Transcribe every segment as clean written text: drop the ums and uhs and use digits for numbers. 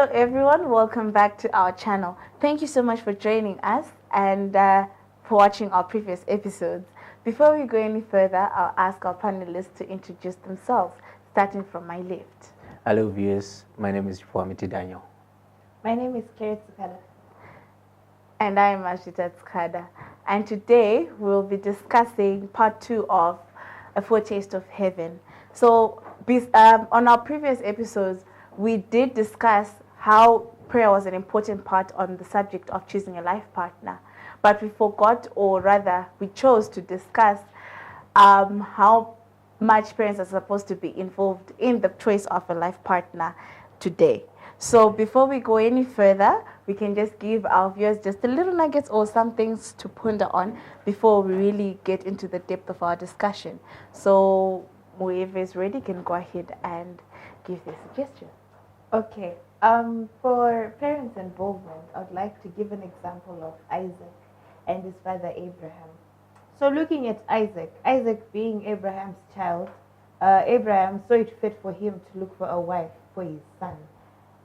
Hello everyone, welcome back to our channel. Thank you so much for joining us and for watching our previous episodes. Before we go any further, I'll ask our panelists to introduce themselves, starting from my left. Hello viewers, my name is Fuamiti Daniel. My name is Claire Tsukada. And I am Ashita Tsukada. And today we'll be discussing part 2 of A Foretaste of Heaven. So on our previous episodes, we did discuss how prayer was an important part on the subject of choosing a life partner. But we forgot, or rather, we chose to discuss how much parents are supposed to be involved in the choice of a life partner today. So before we go any further, we can just give our viewers just a little nuggets or some things to ponder on before we really get into the depth of our discussion. So whoever is ready can go ahead and give their suggestion. Okay. For parents' involvement, I'd like to give an example of Isaac and his father Abraham. So looking at Isaac being Abraham's child, Abraham saw it fit for him to look for a wife for his son.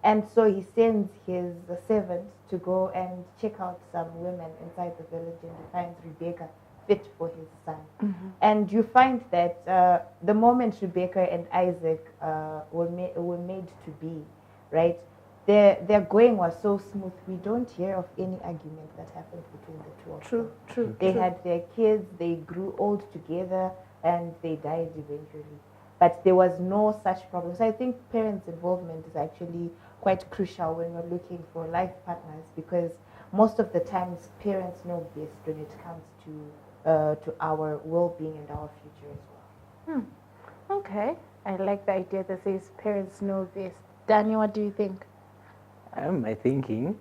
And so he sends his servant to go and check out some women inside the village, and he finds Rebecca fit for his son. Mm-hmm. And you find that the moment Rebecca and Isaac were made to be, right, their going was so smooth. We don't hear of any argument that happened between the two of them. True. They had their kids, they grew old together, and they died eventually. But there was no such problem. So I think parents' involvement is actually quite crucial when we're looking for life partners, because most of the times parents know best when it comes to our well-being and our future as well. Okay, I like the idea that says parents know best. Daniel, what do you think? My thinking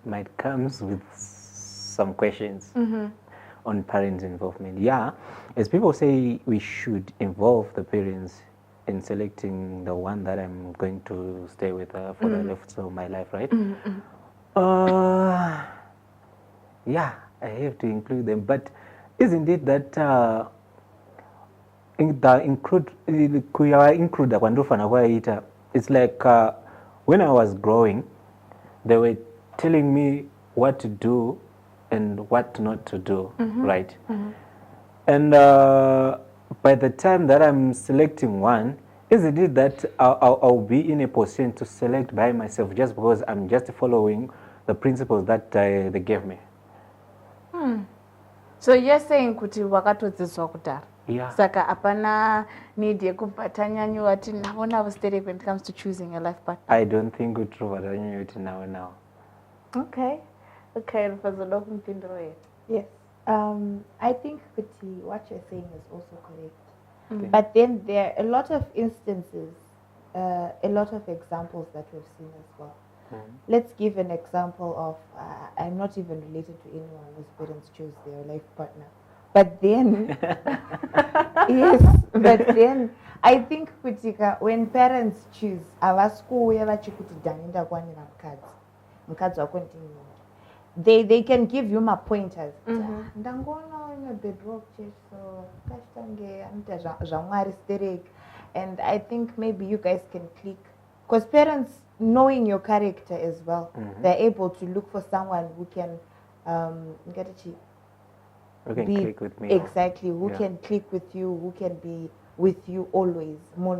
might comes with some questions on parents' involvement. Yeah, as people say, we should involve the parents in selecting the one that I'm going to stay with for the rest of my life, right? Yeah, I have to include them. But isn't it that it's like when I was growing, they were telling me what to do and what not to do, right? And by the time that I'm selecting one, isn't it that I'll be in a position to select by myself just because I'm just following the principles that they gave me? So you're saying kuti wakatodzidziswa kudhara? Yeah. Saka apana need yekubhatanyanyuwa ati naona abereki when it comes to choosing a life partner. I don't think it's true now. Okay, Rufazolo kumpinduro yetu. Yes. I think Kuti, what you're saying is also correct. But then there are a lot of instances, a lot of examples that we've seen as well. Let's give an example of, I'm not even related to anyone whose parents chose their life partner. But then, yes, but then I think Kutika, when parents choose, they can give you my pointers. And I think maybe you guys can click, because parents, knowing your character as well, they're able to look for someone who can click with me. Exactly, who can click with you, who can be with you always. My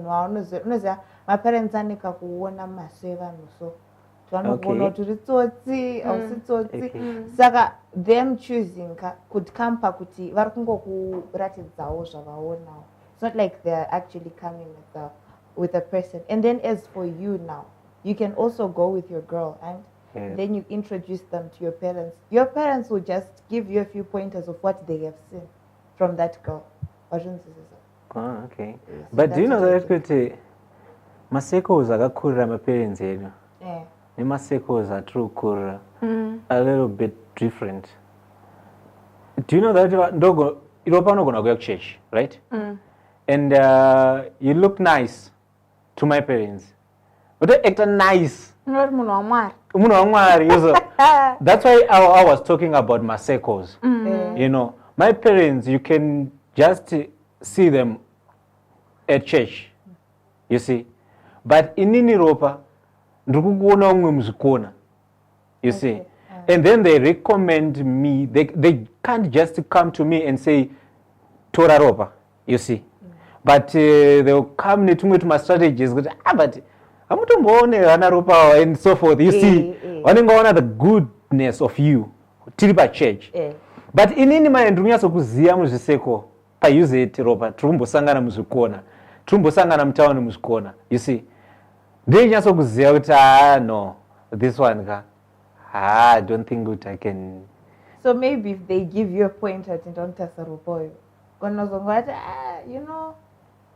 parents are kuona maseva so saka them choosing could come pakuti vari kungokuratidzawo zvavaonawo. It's not like they're actually coming with a person. And then as for you now, you can also go with your girl and then you introduce them to your parents. Your parents will just give you a few pointers of what they have seen from that girl. Okay. Yes, but do you know that kuti masekos akakurira maparents edu? Yeah. Nemasekos are true kurira a little bit different. Do you know that ndogo iropa gonna go to church, right? And you look nice to my parents. But they act nice. That's why I was talking about masekos. You know, my parents, you can just see them at church, you see. But in Europa, ndiri kukuona umwe muzvikona, you see. And then they recommend me, they can't just come to me and say tora ropa, you see. But they'll come netumwe tuma-strategies kuti but hamutomboone vana ropa and so forth, you see. Vanengaona the goodness of you tiri pachurch. But inini manje ndiri kunyatsokuziva muzviseko paUZ ropa tiri kumbosangana muzvikona, tiri kumbosangana mutauni muzvikona, you see. Ndinonyatsokuziva kuti no, this one ka I don't think that I can. So maybe if they give you a point at Ndonta Ropoyo, you know,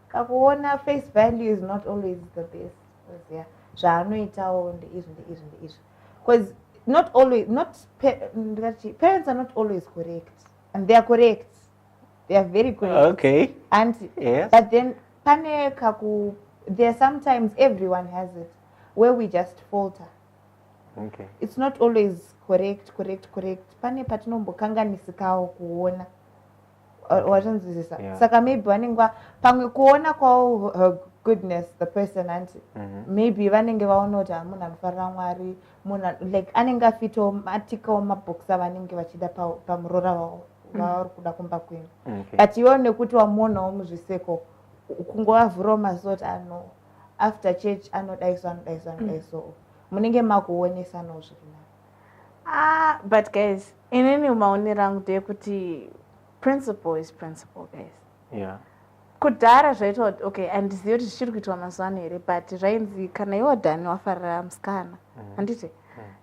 kakuona face value is not always the best. Yeah, because not always, parents are not always correct, and they are correct. They are very correct. Okay. And yes. But then there sometimes everyone has it where we just falter. Okay. It's not always correct. Pane patinombokanganisikawo kuona. Yeah. Saka maybe vanenge pamwe kuona kwawo her goodness, the person, and maybe vanenge vaona kuti munhu anofarira Mwari, munhu like anenge afitawo matikawo mabhokisi vanenge vachida pamurora wavo vavari kuda kumba kwenu. But iwo nekuti wamuonawo muzviseko kungovavhurawo maziso kuti ano after church anodaiso munenge makuonesanawo zvirinani. But guys, inini maonero angu ndeyekuti principle is principle, guys. Yeah. Kudhara zvaitwa kuti okay, handizivi kuti zvichiri kuitwa mazuva ano here, but zvainzi kana iwo dhani wafarira musikana, handiti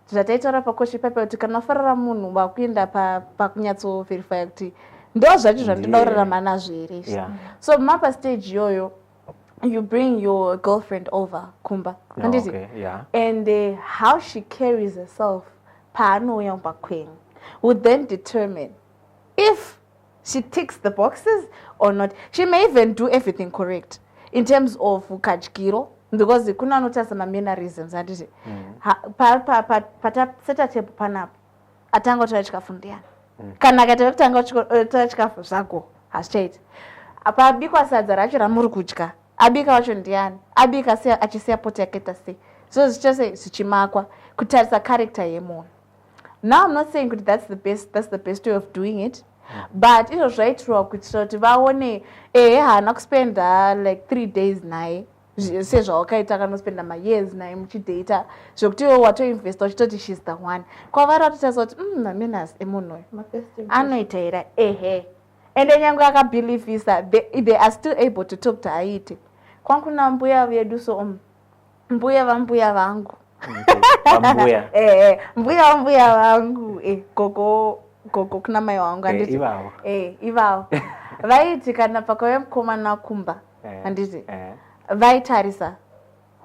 zvataitaura pakoshi pape kuti kana wafarira munhu wakuenda pakunyatsoverifya kuti ndo zvacho zvandinoda kurarama nazvo here. So mapa stage iyoyo you bring your girlfriend over kumba, handiti and how she carries herself paanouya pakwenyu would then determine if she ticks the boxes or not. She may even do everything correct in terms of kadyiro, because kuna anotarisa mannerisms, handiti pataseta table panapo atanga kutora chikafu ndiyani, kana akaita kutanga kutora chikafu zvako hazvichaiti. Pabikwa sadza racho ramuri kudya, abika wacho ndiyani, abika sei achisiya poto yakaita sei, so zvichose zvichimakwa kutarisa character yemunhu. Now I'm not saying that's the best way of doing it, but it was right through kuitira kuti vaone haana kuspenda like 3 days naye sezvawakaita kanospenda mayears naye muchidata zvokuti iwo watoinvesta uchitoti she's the one, kwavari vatotarisa kuti mamenas emunhu uyu anoita here ende nyange akabhilivhisa they are still able to talk to aite kwankuna mbuya vedu so mbuya vambuya vangu mbuya vangu gogo kuna mai wangu handiti ivavo vaiti kana pakauya mukomana kumba handiti vaitarisa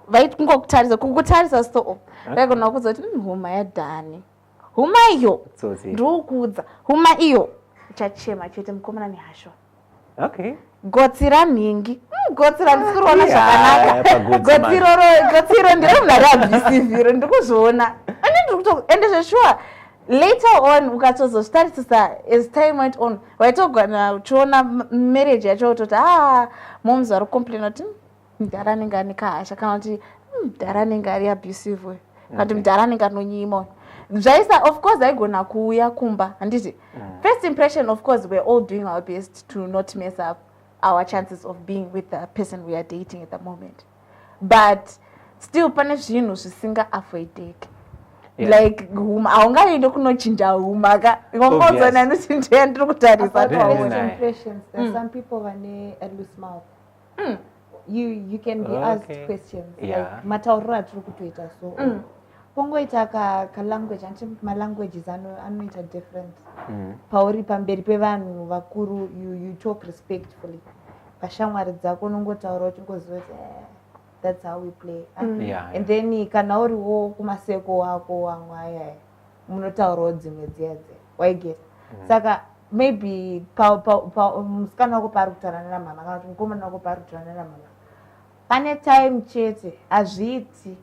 vaingokutarisa kukutarisa so vaigona kudza kuti huma yadhani, huma iyo ndikuudza huma iyo ichachema chete mukomana nehashwa. Okay. Gotsi ranhingi gotsi randisikuona zvakanaka gotsiro ndiri munhu ari abhisivhiro ndikuzviona ende zveshuwa later on ukatozozvitarisisa as time went on waitogona uchiona marriage yacho utoti moms vari kucomplaina kuti mudhara anenge ane kahasha kana kuti mudhara anenge ari abusive kana kuti mudhara anenge anonyima zvaisa of course aigona kuuya kumba handiti first impression of course we're all doing our best to not mess up our chances of being with the person we are dating at the moment, but still pane zvinhu zvisinga avoideki. Like haungaende kunochinja huma ka ngombodzana nochinja ndiri kutarisa impressions. There's some people vane a loose mouth. You can be asked questions like matauriro atiri kutoita so pongoita ka language anti ma languages anoita different pauri pamberi pevanhu vakuru you talk respectfully pashamwari dzako unongotaura uchingoziva kuti that's how we play and then kana uriwo kumaseko wako wamwaya munotaurawo dzimwe dziyadze waiget saka maybe musikana wako paari kutaurana namama kana kuti mukomana wako paari kutaurana namama pane time chete azviiti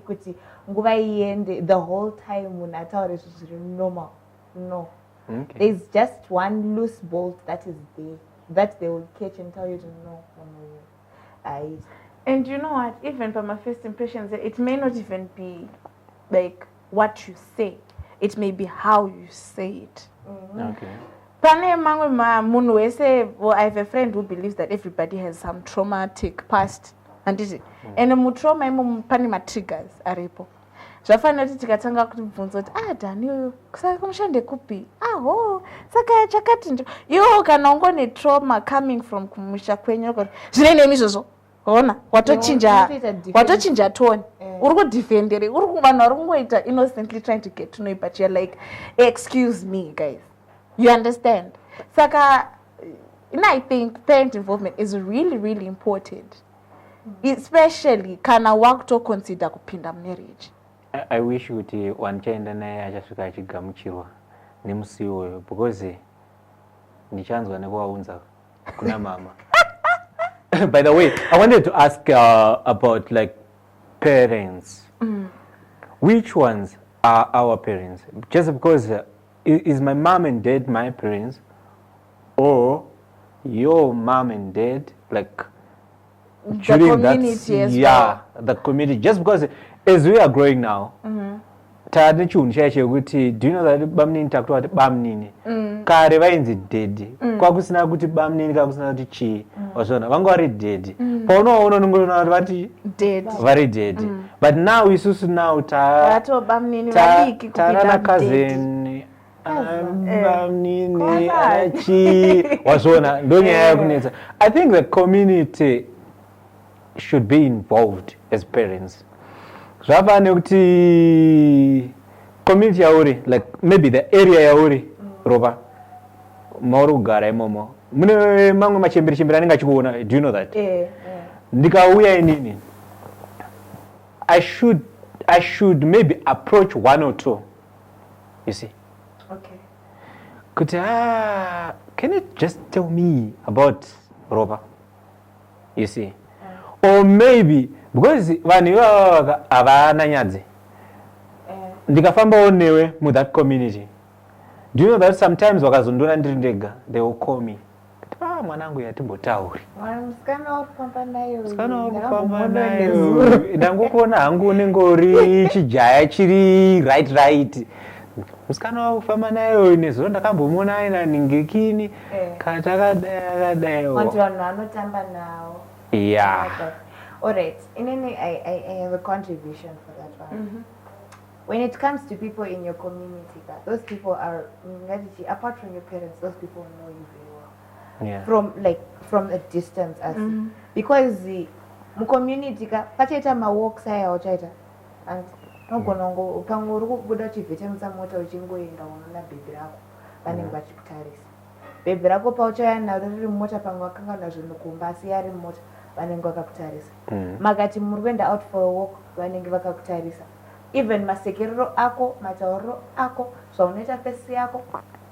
kuti nguva iende the whole time munhu ataure zvinhu zviri normal. No. There's just one loose bolt that is there that they will catch and tell you to know. And you know what? Even by my first impressions, it may not even be like what you say. It may be how you say it. Okay. Pane mamwe munhu wese, well, I have a friend who believes that everybody has some traumatic past. Handiti. And mutrauma imo pane matriggers aripo. Zvafanira kuti tikatanga kubvunza kuti Dhani uyu kusaka kumushande kupi? Saka chakati iwo kana ungone trauma coming from kumusha kwenyu kuti zvine nemi izvozvo. Ona watochinja tone. Uri kudefendere, vanhu vari kungoita innocently trying to get to know you, but you're like, excuse me guys. You understand? Saka, I think parent involvement is really, really important. Especially kana wakuto consider kupinda marriage. I wish kuti wanchaenda naye achasvika achigamuchirwa nemusi uwoyo because ndichanzwa nekuvaunza kuna mama. By the way, I wanted to ask about like parents. Which ones are our parents? Just because is my mom and dad my parents, or your mom and dad, like The community as well. The community. Just because as we are growing now, do you know that bamnini takutoa kuti bamnini kare vainzi dedi kwakusina kuti bamnini kwakusina kuti chii wazvona vanga vari dedi paunoona unongoona kuti vati vari dedi but now isusu now tarana cousin bamnini chii wazvona ndonyaya yakunetsa. I think the community should be involved as parents. Zvava nekuti community yauri, like maybe the area yauri ropa mauri kugara imomo mune mamwe machembere chembere anenge achikuona. Do you know that? Ndikauya inini I should maybe approach one or two, you see. Okay. Kuti can you just tell me about ropa, you see. Or maybe because vanhu ivava havana nyadzi ndikafambawo newe mu that community, do you know that sometimes vakazondona ndiri ndega they will call me kuti mwanangu yatimbotauri musikana urikufamba nayo ndangokuona hangu unenge uri chijaya chiri right musikana wakufamba nayo nezuro ndakambomona aina ningekini katakadai vanhu vanotamba nawo. Alright, I have a contribution for that one. When it comes to people in your community, those people are, apart from your parents, those people know you very well. From a distance, as because the community pachaita mawalks aya uchaita and nogona pamwe uri kubuda uchivhetemutsa mota uchingoenda unoona bhebhi rako vanenge vachikutarisa. Bhebhi rako pauchaya naro riri mumota pamwe wakanga zvinhu kumba asi yari mumota vanenge vakakutarisa. Makati muri kuenda out for a walk vanenge vakakutarisa. Even masekerero ako, matauriro ako, zvaunoita fesi yako,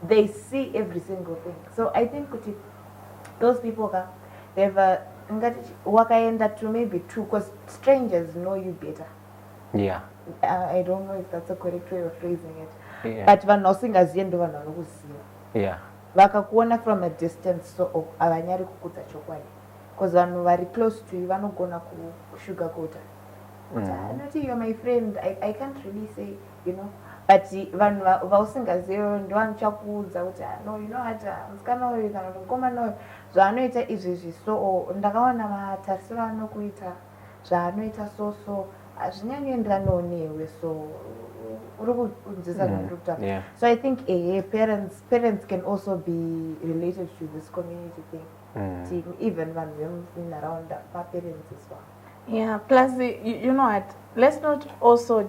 they see every single thing. So I think kuti those people they've wakaenda to maybe two, because strangers know you better. I don't know if that's a correct way of phrasing it. But vanhu vasingazivi ndo vanhu vanokuziva. Vakakuona from a distance, so havanyari kukudza chokwadi. Because vanhu vari close to you vanogona kusugarcoat. Not you're my friend, I can't really say, you know. But vanhu vausingazivi ndo vanochakuudza kuti no, you know what, musikana uyu kana kuti mukomana uyu zvaanoita izvezvi so ndakaona matarisiro anokuita zvaanoita so hazvinyanyoenderanawo newe, so uri kunzisa zvauri. So I think parents can also be related to this community thing. Even vanhu vemunharaunda maparents as well. Plus you know what, let's not also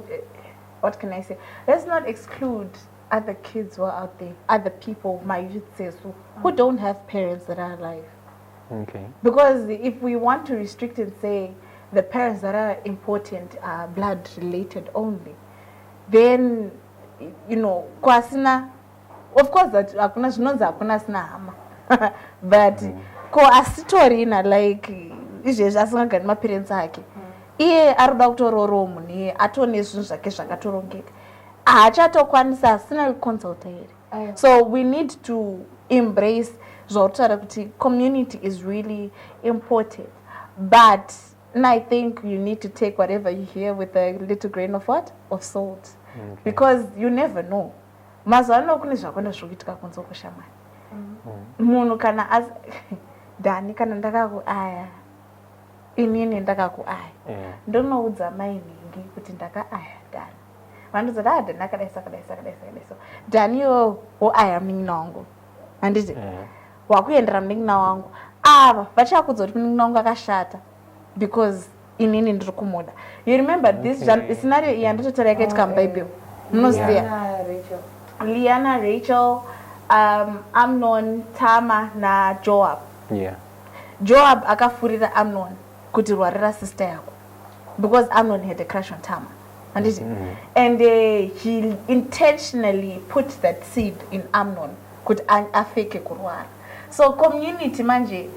what can I say, let's not exclude other kids who are out there, other people, my youth says, who don't have parents that are alive. Because if we want to restrict and say the parents that are important are blood related only, then you know kwasina, of course that hakuna zvinonzi hakuna sina hama but ko asitorina like izvezvi asingagari maparents ake iye arikuda kutororo munhu atone zvinhu zvake zvakatorongeka haachatokwanisa asina kuconsulta here. So we need to embrace zvautaura kuti community is really important, but And I think you need to take whatever you hear with a little grain of what? Of salt. Because you never know. Mazuva ano kune zvakwenda zvokuitika kunze kushamwari. Munhu kana Dhani kana ndakakuaya. Inini ndakakuaya. Ndonoudza mai nhingi kuti ndakaaya Dhani. Vanodza Dhani akadaisa. Dhani woaya munin'ina wangu. Handiti? Wakuendera munin'ina wangu. Ava vachakudza kuti munin'ina wangu akashata. Because inini ndiri kumuda. You remember this scenario iyi yandototaura yakaitika muBhayibheri. Munoziva? Liana, Rachel, Amnon, Tamar na Joab. Yeah. Joab akafurira Amnon kuti rwarira sister yako. Because Amnon had a crush on Tamar. And he intentionally put that seed in Amnon kuti afeke kurwara. So community manje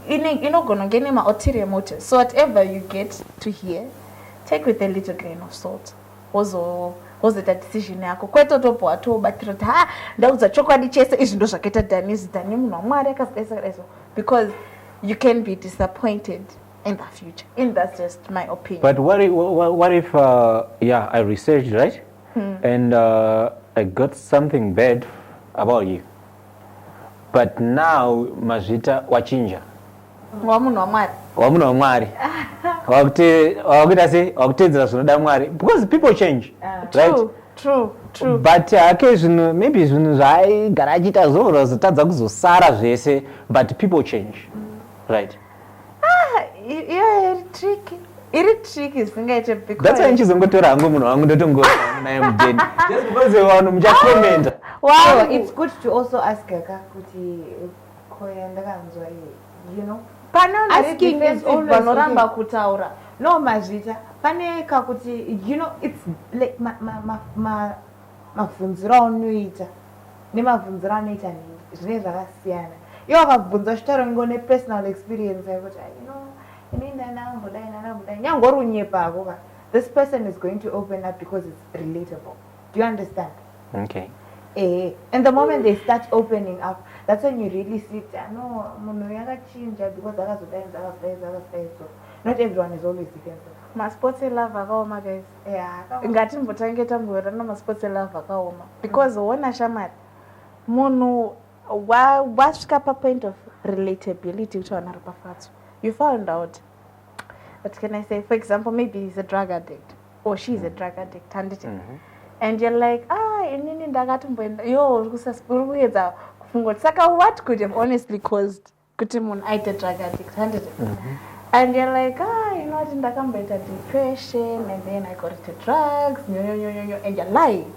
inogona ngene ma ulterior motives. So whatever you get to hear, take with a little grain of salt. Was it a decision yako? Kweto topo watu batiro ta ndauza chokwadi chese izvi ndo zvakaita Dhani munhu waMwari akazadaisa. Because you can be disappointed in the future. And that's just my opinion. But what if I researched, right? And I got something bad about you. But now mazvita wachinja. Wamunhu waMwari. Wakuita sei? Wakutedzera zvinoda Mwari. Because people change. Right? True. But zvinhu maybe zvinhu zvaaigara achiita zvorora zotadza kuzosara zvese, but people change. Right? Yeah, tricky. Tricky zvingaite because that's why ndichizongotora hangu munhu wangu ndotongoona naye mudeni. Just because vanhu muchakomenta. Wow, it's good to also ask her kuti koya ndakanzwa you know. Asking is always vanoramba kutaura. No mazvita. Pane kakuti you know it's like mabvunziro aunoita nemabvunziro anoita zvine zvakasiyana. Iwo akabvunza chitauro ngone personal experience yekuti you know inini ndambodai nyangori unyepa ako this person is going to open up because it's relatable. Do you understand? Okay. And the moment they start opening up, that's when you really see no munhu yakachinja because akazodai. Not everyone is always defensive. Masports love akaoma guys. Ngatimbotange tamboera namasports love akaoma. Because wona shamari munhu wasvika papoint of relatability kuti vanhu vari pafatso. You found out, what can I say? For example, maybe he's a drug addict or she's a drug addict. And you're like, inini ndakatomboenda uri kuedza kufunga kuti saka what could have honestly caused kuti munhu aite drug addict. And you're like, you know what, ndakamboita depression and then I got into drugs, and you're lying.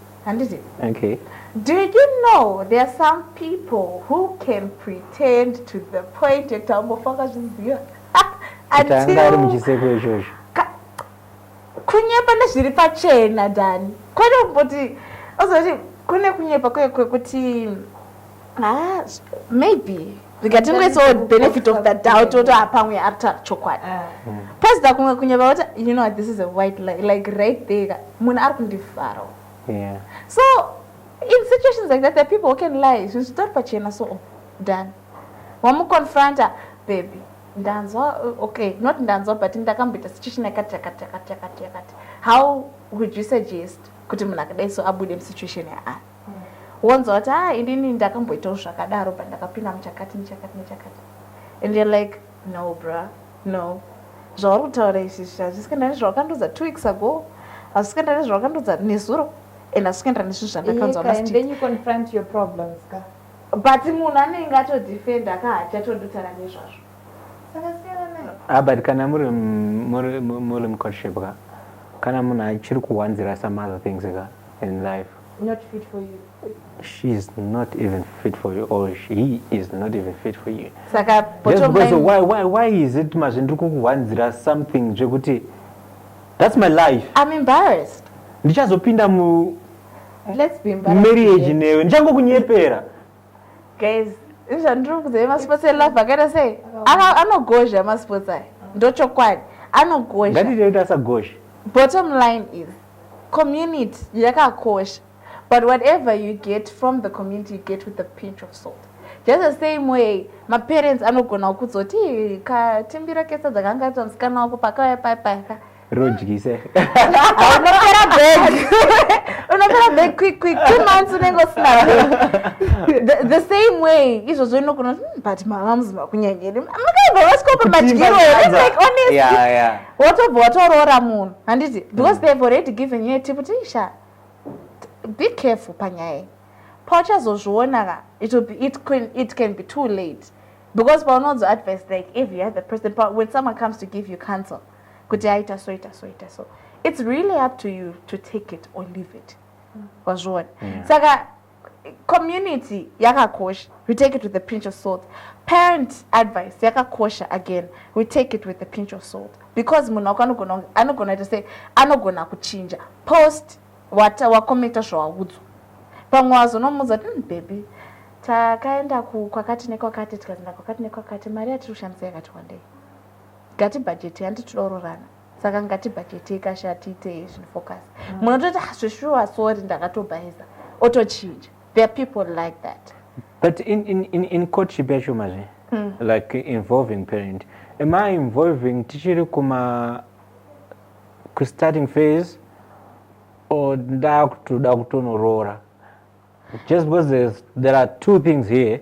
Okay. Do you know there are some people who can pretend to the point until kunyepa nezviri pachena Dhani kwatomboti ozoti kune kunyepa kwekuti maybe ndikatingoisawo benefit of the doubt oti pamwe arita chokwadi pasita kumwe kunyepa kuti you know this is a white lie, like right there munhu ari kundivharawo. So in situations like that there are people who can lie zvinhu zvitori pachena. So Dhani wamuconfronta baby ndanzwa okay not ndanzwa but ndakamboita situation yakati. How would you suggest kuti munhu akadai so abude musituation yaari wonzwa kuti inini ndakamboitawo zvakadaro but ndakapinda muchakati. And you're like no bruh, no, zvauri kutaura izvi hazvisikaenda nezvawakandodza 2 weeks ago, hazvisikaenda nezvawakandodza nezuro, and hazvisikaenda nezvinhu zvandakanzwa and then you confront your problems but munhu anenge atodefenda achatodutana nezvazvo. But kana muri mucourtship kana munhu achiri kuwanzira some other things in life, not fit for you, she is not even fit for you, or he is not even fit for you. Saka bottom line, why is it mazvindiri kuwanzira something zvekuti that's my life, I'm embarrassed, ndichazopinda let's be embarrassed marriage newe ndichangokunyepera guys. Zvandiri kuziva masports elove akaita sei anogozha masports aya ndochokwadi anogozha. ngatitoita sagozha. Bottom line is community yakakosha, but whatever you get from the community you get with a pinch of salt. just the same way maparents anogona kudzoti katimbira kesa dzakangaitwa musikana wako pakauya paipaika rodyise unopera bag quick 2 months unenge usina the same way izvozvo inogona but mamamuzi makunyanyiri makaibva vasikopa madyiro like honestly watobva watoroora munhu handiti because they've already given you a tip kuti isha be careful panyaya pauchazozviona it can be too late because paunodzo advice like if you have the person when someone comes to give you counsel kuti aita so it's really up to you to take it or leave it wazviona saka community yakakosha we take it with a pinch of salt parent advice yakakosha again we take it with a pinch of salt because munhu wako anogona to say anogona kuchinja post wakometa zvawaudzwa pamwe wazonomudza kuti baby takaenda kwakati nekwakati tikaenda kwakati nekwakati mari yatiri kushandisa yakati wandei ngatibhajeti handitidororana saka ngatibhajeti ikashatiite zvinofocus munototi zveshuwa sorry ndakatobhaisa otochinja there are people like that but in courtship yacho mazve like involving parent am I involving tichiri kustarting phase or ndakutoda kutonorora just because there are two things here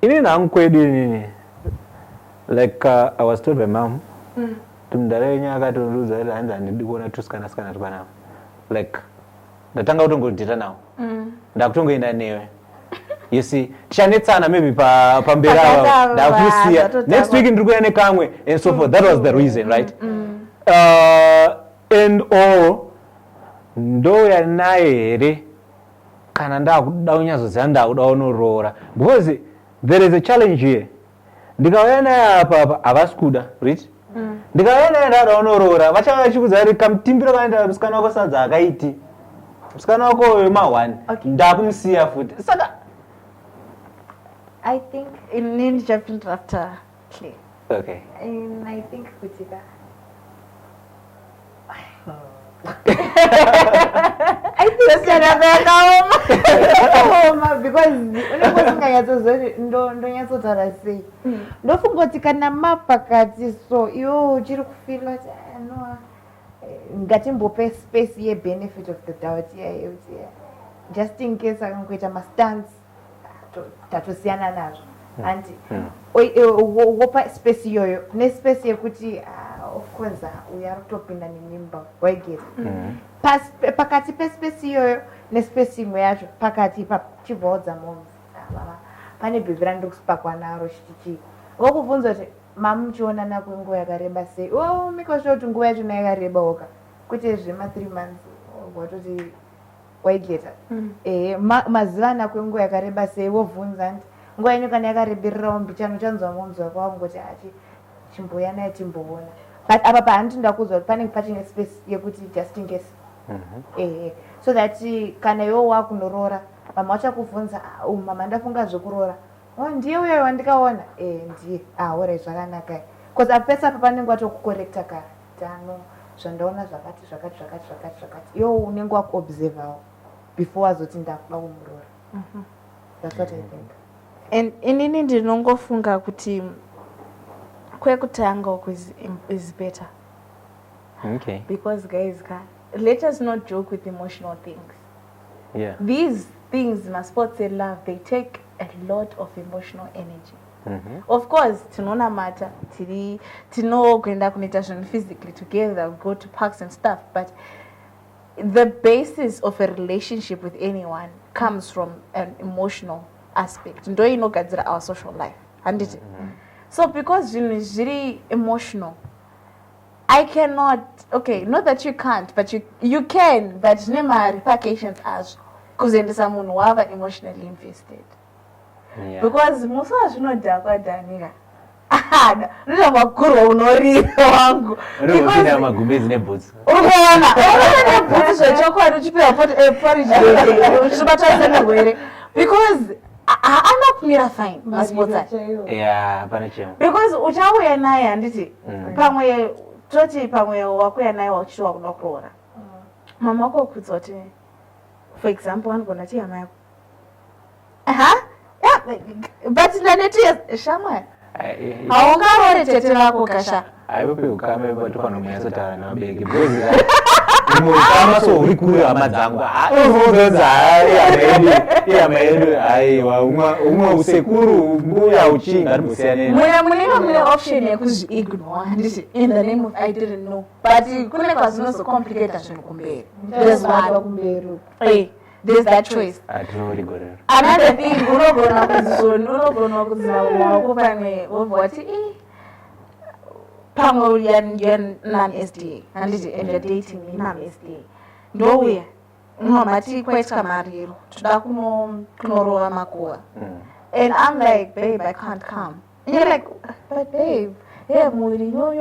inini hangu kwedu inini like I was told by mom mudara wenyu akatondiudza kuti hanzi handidi kuona tusikana twanavo like ndatanga kutongodhita nawo ndakutongoenda newe you see tichanetsana maybe pamberi avo ndakusiya next week ndiri kuenda nekamwe and so forth. That was the reason, right? And all ndouya naye here kana ndakuda kunyazoziva ndakuda kunoroora because there is a challenge here. Ndikauya naye apa havasi kuda right ndikauya naye ndada kunoroora vachava vachikudza kuti kamutimbiro kanoenda musikana wako sadza akaiti musikana wako oyo ma1 ndakumusiya futi saka I think inini ndichapindura after Clay. okay I think kutika I think because unongosinganyatsoziva ndonyatsotaura sei ndofungoti kana mapakati so iwo uchiri kufila kuti no ngatimbope space yebenefit of the doubt yayoti just in case akangoita mastance tatosiyana nazvo handi wopa space iyoyo nespace yekuti of course uyo ari kutopinda nemimba waigeta pakati pespace iyoyo nespace imwe yacho pakati pachibvaudza moms pane bhebhi randiri kusipakwa naro chitichii wokubvunza kuti mama muchionana kwenguva yakareba sei make sure kuti nguva yacho nayakareba oka kuti zvema3 months watoti waigeta mazivana kwenguva yakareba sei wobvunza nti nguva yenyu kana yakarebererawo mbichano chanzwa momzi wako wangoti chimboya naye timboona but apa pahanditi ndakuzwa kuti panenge pachine space yekuti just in case so that kana iwo wakunoroora mama wachakubvunza mama ndafunga zvekuroora ndiye uyo wandikaona ndiye ora zvakanaka because apesa apa panenge watokukorekta kare tano zvandaona zvakati iwo unenge wakuobservawo before wazoti ndakuda kumuroora that's what I think. And inini ndinongofunga kuti kwekutanga is better. Okay. Because guys, let us not joke with emotional things. Yeah. These things, my sports and love, they take a lot of emotional energy. Of course, tinona matter, tino kwenda kunita zvinhu physically together, go to parks and stuff, but the basis of a relationship with anyone comes from an emotional aspect. Ndo inogadzira our social life. Handiti. So because zvinhu zviri emotional, I cannot, okay, not that you can't, but you can, but zvine repercussions azvo kuzoendesa munhu wava emotionally invested. Yeah. Because musi wazvinodhakwa dhanika ndoda makurwa unorira wangu Urikupinda magumbezi nebhutsu. Ukaona nebhutsu zvechokwadi uchipiwa porridge uchibata semugwere because anokumira fine masipotsa. Yeah, pane chemo. Because uchauya naye handiti pamwe toti pamwe wakuya naye wachiwa kuda kuroora mama wako okudza kuti for example anogona ti hama yako but ndaneti shamwari haungaone tete vako kasha aivope ukame vatofanomwesa taura navabeki because umukama so uri kure hama dzangu ozodzadza iyama yedu aiwa umwe usekuru mbuya uchinga timbosiyane munenge mune option yekuzviignore handiti in the name of I didn't know but kune kwazinozocomplicata zvinhu kumberi there's that choice. Another thing, unogona kuzimaoko pane wobvati pamwe you're non-SDA handiti and you're dating non-SDA ndouya unomati kwaitwa mariro toda kunorova makuva and I'm like babe I can't come and you're like but babe muri yo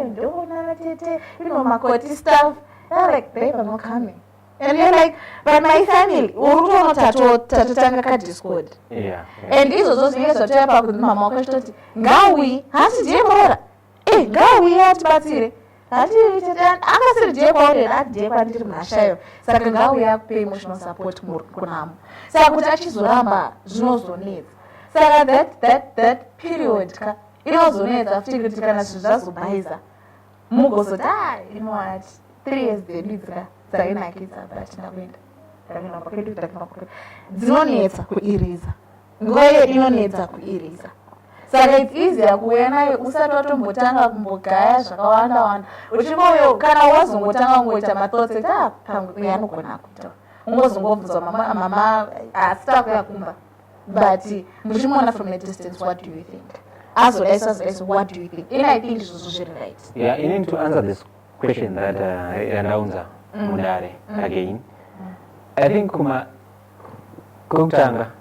ndonana tete makoti stuff and I'm like babe I'm not coming. And you're like, but my family, urutono tatotanga ka Discord. Yeah. And izo zvinenge zvatova kuti mama wakachitoti ngawi hasi ndiye kwaura. Ngawi atibatsire. Hati akasiri ndiye kwauri ati ndiye kwandiri munashayo. Saka ngawi akupe emotional support kunamo. Saka kuti achizoramba zvinozonetsa. Saka that period ka inozonetsa futi kuti kana zvinhu zvazobaiza. Mugozoti you know what 3 years dzebidzira. Dzainakidza but ndakuenda dzinonetsa kuiriza ngoye inonetsa kuiriza saka it's easier kuuya nayo usati watombotanga kumbogaya zvakawanda uchingoyo kana wazongotanga kungoita mathoughts pamwe anogona kuita ungozongobvunzwa mama asita kuya kumba but muchimona from a distance what do you think azodaisa what do you think I think izvozvo zviri right. Yeah, you need to answer this question that Yandaunza Mudare again. I think Kumtanga,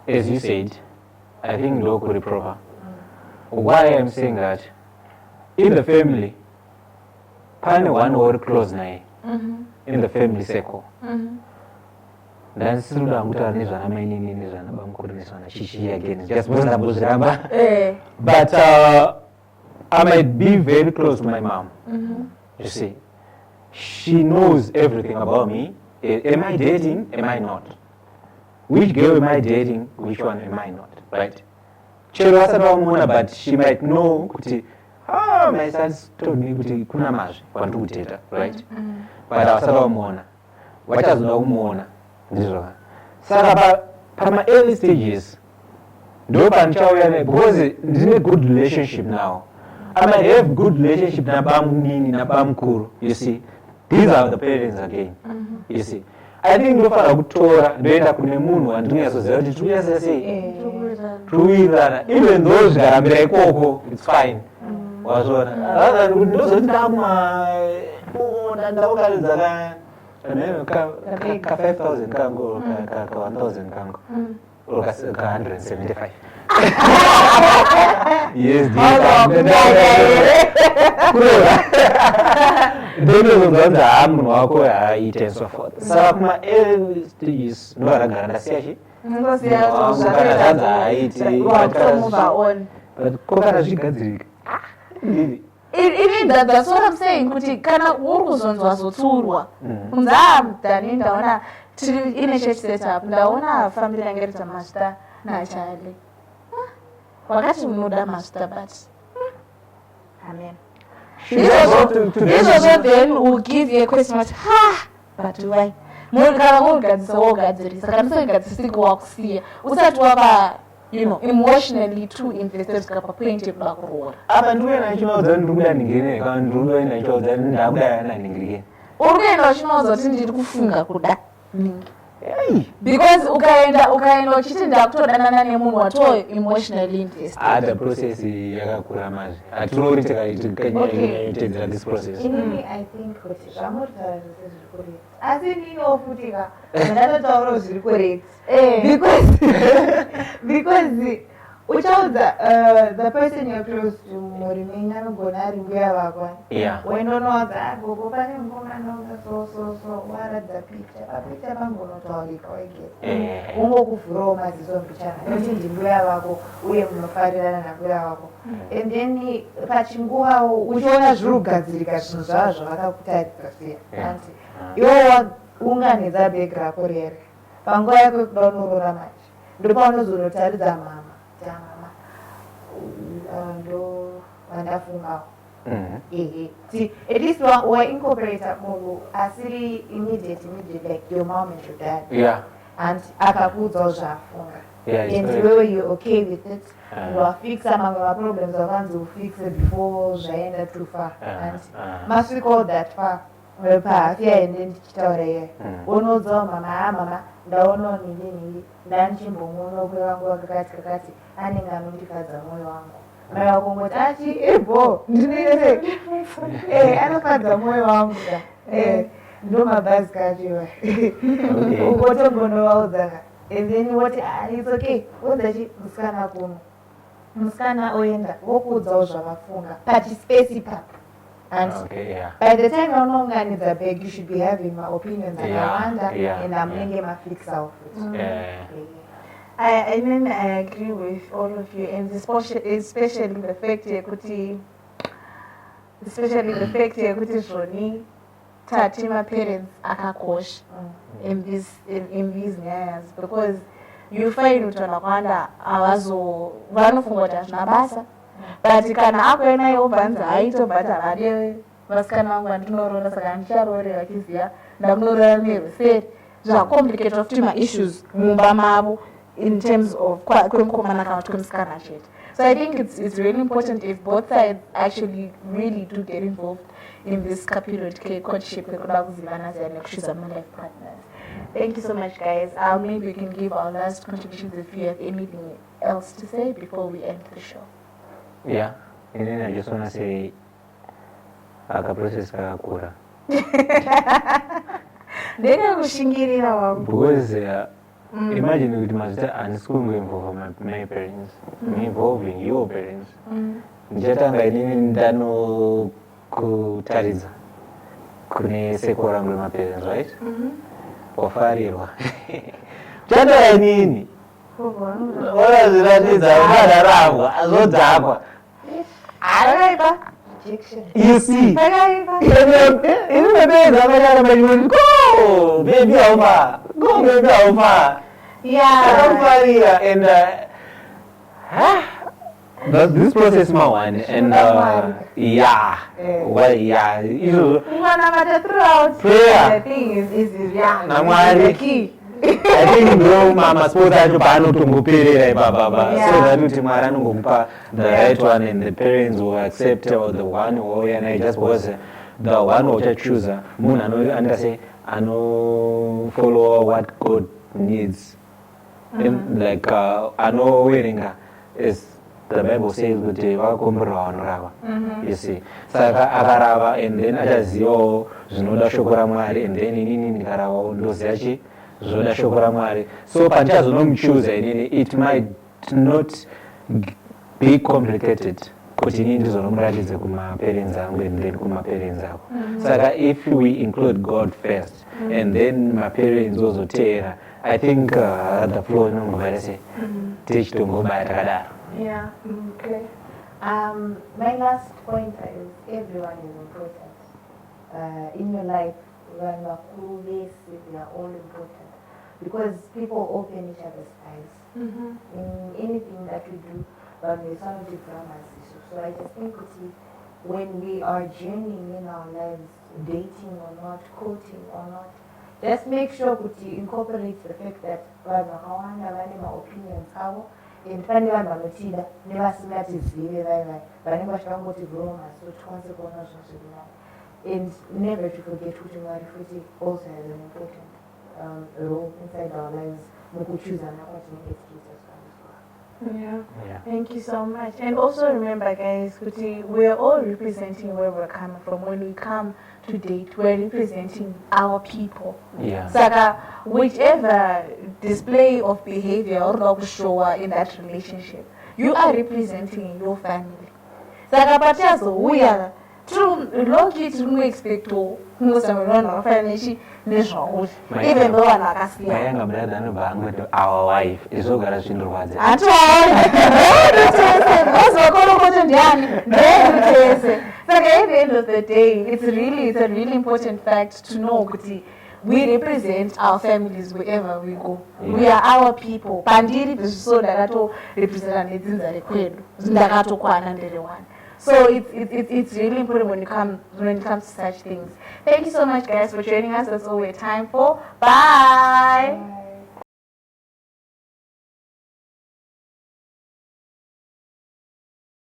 as you said, I think locally proper. Why I'm saying that, in the family, pane one or close nae, in the family circle. Then siruda angutara nezvana mainini nezvana bamukuru nezvana shishi again. Just buziramba. But I might be very close to my mom. You see. She knows everything about me. Am I dating? Am I not? Which girl am I dating? Which one am I not? Right? But she might know, my son told me kuti kuna mazvi kwandikuteta, right? But awasaba umuona. Wachazoda umuona. Ndizvo. Saka pama early stages, ndo pandichauya because ndine good relationship now. I might have good relationship nabamnini nabamkuru, you see. These are the parents again. You see. I think ndofana kutora ndoenda kune munhu wandingazoziva kuti tuyasa sei tuwirana even though zvikarambira ikoko it's fine wazona ndozoti ndakuma ndaukaridza ka 5000 kangu ka 1000 kangu ka 175 yes ndinozonza munhu wako aite and so forth saka kuma early stages ndovaragara ndasiyachi kana zvanza aiti but kokana zvigadzirika that's what I'm saying kuti kana uri kuzonzwa zotsurwa kunzi dani ndaona tiri ine church setup ndaona family yangu ita master nachale wakati unoda master but amen izvozvo then will give you a question much but why munhu kana wogadzisa wogadzirisa kana usingagadzisiki wakusiya usati wava emotionally too invested kusvika papoint yekuda kuroora apa ndiuya nachimaudza ndiri kuda ningirine kana ndiuya nachimaudza ndakuda naningirike uri kuenda uchimaudza kuti ndiri kufunga kuda because ukaenda uchiti ndakutodanana nemunhu wato emotionally invested the process yakakura mazvi hatinori tikaitedzera this process inini I think kuti zvamotaura zvese zviri correct asi niniwo futi ka ndatotaurawo zviri correct because uchaudza the person you're close to muri menyu anogona ari mbuya vako wendonowadza gogo pane mukomana so waradza picture papicture pangonotaurika wegere ungokuvhurawo maziso mbichana nekuti ndimbuya vako uye munofarirana nambuya vako and then pachinguvawo uchiona zviri kugadzirika zvinhu zvavo zvavakakutarisa siya anti iwo unganedza bhegi rako rere panguva yako yekuda unorora manje ndopaunozonotaridza mama mama ndo vandafungawo at least waincorporate munhu asiri immediate like your mom and your dad and akakuudzawo zvaafunga and iwewe you're okay with it wafixa mamwe maproblems wakanzi ufixe before zvaenda too far and masvika all that far pahafi yaende ndichitaura iye unoudzawo mama ndaonawo nini ndanichimbomwono kwevangu kakati anenge anondifadza mwoyo wangu mai wako ngoti achi ebo ndinoere anofadza mwoyo wangu ndo mabhazi kachiwa ukotongonovaudzaga and then woti it's okay udzachi musikana kuno musikana oenda vokuudzawo zvavafunga pachispesi papo and by the time yaunonganidza bag you should be having my opinions akawanda and amunenge mafixa off it. I mean, I agree with all of you, and especially the fact that Shoni tati my parents akakosha in these years, because you find utana kwanda awazo vanofunga kuti hazvina basa, but kana akuena yobvanza aitobhata vade vasikana vangu vandinoroora saka ndicharoorera vachiziva ndamunorora neruseri zvacomplicate futi ma-issues mumba mavo in terms of kwemkomana kana kuti kwemusikana chete. So I think it's really important if both sides actually really do get involved in this period courtship ekuda kuzivana ziyani nekuchoose my-life partners. Thank you so much, guys. Maybe we can give our last contributions if you have anything else to say before we end the show. Yeah, and then I just want to say akaprocess kakakura ndekakushingirira wangu because imagine kuti mazita handisi kungoinvolva my parents involving your parents ndichatanga inini ndanokutaridza kune seko rangu remaparents, right? Wafarirwa chatoa inini wakaziratidza unadarangwa azodzakwa akaipa you see inimepedza macharabaimoni go baby aufa go baby aufa akamufarira and this process one and izvo namwari I think ndo masport acho paanotongoperera ipapapa so that kuti mwari anongokupa the right one and the parents will accept or the one and I just was the one uchachoose munhu andase anofollow what God needs and like anowerenga is the Bible says kuti vakakomborerwa vanorava you see saka akarava and then achazivawo zvinoda shoko ramwari and then inini ndikaravawo ndoziva chi zvoda shoko ramwari so pandichazonomuchoose inini it might not be complicated kuti inini ndizonomuratidze kumaparents angu and then kumaparents ako saka if we include God first and then maparents ozoteera I think the flow inongobva se tichitongobaya takadaro. Yeah. Okay. My last point is everyone is important in your life. They are all important because people open each other's eyes in anything that we do. So I just think when we are journeying in our lives, dating or not, courting or not, just make sure to incorporate the fact that opinions are and pane vanhu vanotida nevasingatizive vaivai vanenge vachangoti vroma so tikwanise kuona zvinhu zviri nani and never to forget kuti mwari futi also has an important role inside our lives mukuchuzana kwatinenge tichiita Yeah. Thank you so much. And also remember, guys, we're all representing where we're coming from. When we come to date, we're representing our people. Yeah. Saka, whichever display of behavior or show in that relationship, you are representing your family. Saka, patazo, we are true, low-key, to expect to most of our family. Even though I'm not asking. My younger brother and our wife is so good as in the words. At all. So at the end of the day, it's a really important fact to know we represent our families wherever we go. We are our people. Pandiri so ndakato represent nedzinza rekwedu. Ndakato kwana nderewani. So it's really important when it comes to such things. Thank you so much, guys, for joining us. That's all we have time for. Bye.